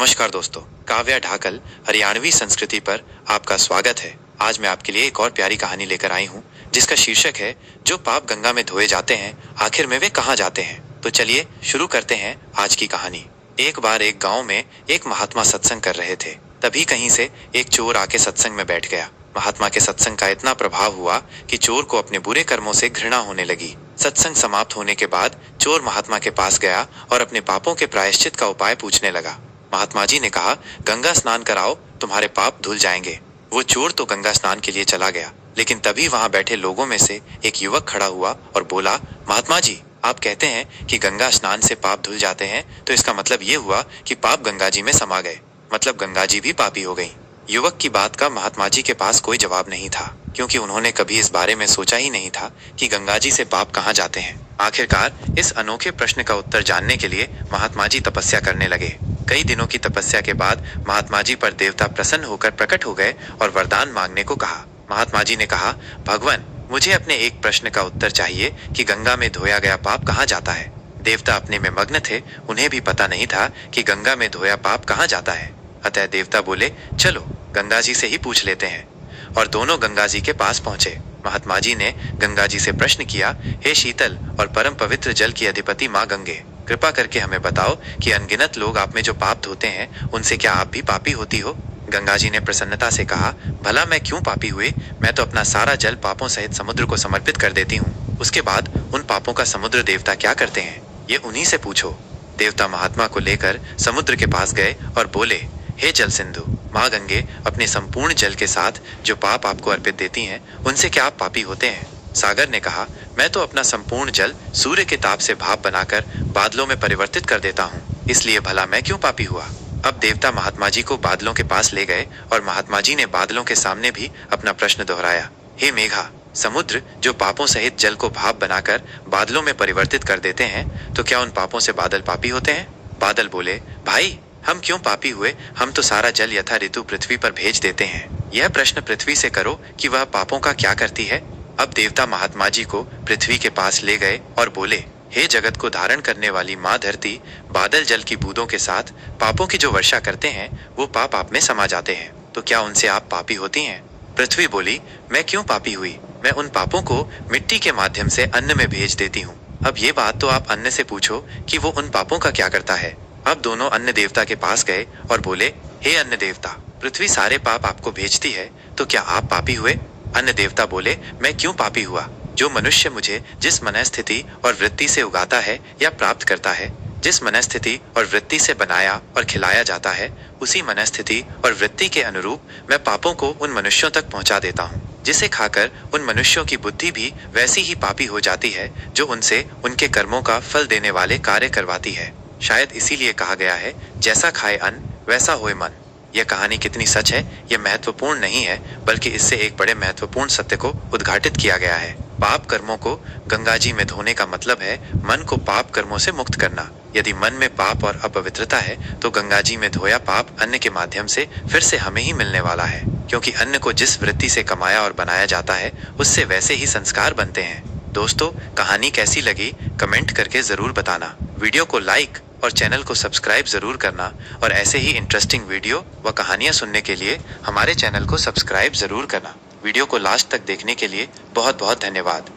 नमस्कार दोस्तों, काव्या ढाकल हरियाणवी संस्कृति पर आपका स्वागत है। आज मैं आपके लिए एक और प्यारी कहानी लेकर आई हूँ जिसका शीर्षक है जो पाप गंगा में धोए जाते हैं आखिर में वे कहाँ जाते हैं। तो चलिए शुरू करते हैं आज की कहानी। एक बार एक गांव में एक महात्मा सत्संग कर रहे थे। तभी कहीं से एक चोर आके सत्संग में बैठ गया। महात्मा के सत्संग का इतना प्रभाव हुआ कि चोर को अपने बुरे कर्मों से घृणा होने लगी। सत्संग समाप्त होने के बाद चोर महात्मा के पास गया और अपने पापों के प्रायश्चित का उपाय पूछने लगा। महात्मा जी ने कहा, गंगा स्नान कराओ, तुम्हारे पाप धुल जाएंगे। वो चोर तो गंगा स्नान के लिए चला गया, लेकिन तभी वहां बैठे लोगों में से एक युवक खड़ा हुआ और बोला, महात्मा जी, आप कहते हैं कि गंगा स्नान से पाप धुल जाते हैं, तो इसका मतलब ये हुआ कि पाप गंगा जी में समा गए, मतलब गंगा जी भी पापी हो गई। युवक की बात का महात्मा जी के पास कोई जवाब नहीं था, क्योंकि उन्होंने कभी इस बारे में सोचा ही नहीं था कि गंगा जी से पाप कहाँ जाते हैं। आखिरकार इस अनोखे प्रश्न का उत्तर जानने के लिए महात्मा जी तपस्या करने लगे। कई दिनों की तपस्या के बाद महात्मा जी पर देवता प्रसन्न होकर प्रकट हो गए और वरदान मांगने को कहा। महात्मा जी ने कहा, भगवान, मुझे अपने एक प्रश्न का उत्तर चाहिए कि गंगा में धोया गया पाप कहाँ जाता है। देवता अपने में मग्न थे, उन्हें भी पता नहीं था कि गंगा में धोया पाप कहाँ जाता है। अतः देवता बोले, चलो गंगा जी से ही पूछ लेते हैं। और दोनों गंगा जी के पास पहुंचे। महात्मा जी ने गंगा जी से प्रश्न किया, हे शीतल और परम पवित्र जल की अधिपति माँ गंगे, कृपा करके हमें बताओ कि अनगिनत लोग आप में जो पाप धोते हैं उनसे क्या आप भी पापी होती हो। गंगा जी ने प्रसन्नता से कहा, भला मैं क्यों पापी हुई, मैं तो अपना सारा जल पापों सहित समुद्र को समर्पित कर देती हूँ। उसके बाद उन पापों का समुद्र देवता क्या करते हैं, ये उन्हीं से पूछो। देवता महात्मा को लेकर समुद्र के पास गए और बोले, हे जल सिंधु, माँ गंगे, अपने संपूर्ण जल के साथ जो पाप आपको अर्पित देती हैं उनसे क्या आप पापी होते हैं। सागर ने कहा, मैं तो अपना संपूर्ण जल सूर्य के ताप से भाप बनाकर बादलों में परिवर्तित कर देता हूँ, इसलिए भला मैं क्यों पापी हुआ। अब देवता महात्मा जी को बादलों के पास ले गए और महात्मा जी ने बादलों के सामने भी अपना प्रश्न दोहराया, हे मेघा, समुद्र जो पापों सहित जल को भाप बनाकर बादलों में परिवर्तित कर देते हैं, तो क्या उन पापों से बादल पापी होते हैं। बादल बोले, भाई, हम क्यों पापी हुए, हम तो सारा जल यथा ऋतु पृथ्वी पर भेज देते हैं। यह प्रश्न पृथ्वी से करो कि वह पापों का क्या करती है। अब देवता महात्मा जी को पृथ्वी के पास ले गए और बोले, हे जगत को धारण करने वाली माँ धरती, बादल जल की बूंदों के साथ पापों की जो वर्षा करते हैं वो पाप आप में समा जाते हैं, तो क्या उनसे आप पापी होती हैं। पृथ्वी बोली, मैं क्यों पापी हुई, मैं उन पापों को मिट्टी के माध्यम से अन्न में भेज देती हूँ। अब ये बात तो आप अन्न से पूछो कि वो उन पापों का क्या करता है। अब दोनों अन्न देवता के पास गए और बोले, हे अन्न देवता, पृथ्वी सारे पाप आपको भेजती है, तो क्या आप पापी हुए। अन्न देवता बोले, मैं क्यों पापी हुआ, जो मनुष्य मुझे जिस मनस्थिति और वृत्ति से उगाता है या प्राप्त करता है, जिस मनस्थिति और वृत्ति से बनाया और खिलाया जाता है, उसी मनस्थिति और वृत्ति के अनुरूप मैं पापों को उन मनुष्यों तक पहुंचा देता हूँ, जिसे खाकर उन मनुष्यों की बुद्धि भी वैसी ही पापी हो जाती है जो उनसे उनके कर्मों का फल देने वाले कार्य करवाती है। शायद इसीलिए कहा गया है, जैसा खाए अन्न वैसा होए मन। यह कहानी कितनी सच है यह महत्वपूर्ण नहीं है, बल्कि इससे एक बड़े महत्वपूर्ण सत्य को उद्घाटित किया गया है। पाप कर्मों को गंगा जी में धोने का मतलब है मन को पाप कर्मों से मुक्त करना। यदि मन में पाप और अपवित्रता है तो गंगा जी में धोया पाप अन्न के माध्यम से फिर से हमें ही मिलने वाला है, क्योंकि अन्न को जिस वृत्ति से कमाया और बनाया जाता है उससे वैसे ही संस्कार बनते हैं। दोस्तों, कहानी कैसी लगी कमेंट करके जरूर बताना। वीडियो को लाइक और चैनल को सब्सक्राइब जरूर करना और ऐसे ही इंटरेस्टिंग वीडियो व कहानियां सुनने के लिए हमारे चैनल को सब्सक्राइब जरूर करना। वीडियो को लास्ट तक देखने के लिए बहुत बहुत धन्यवाद।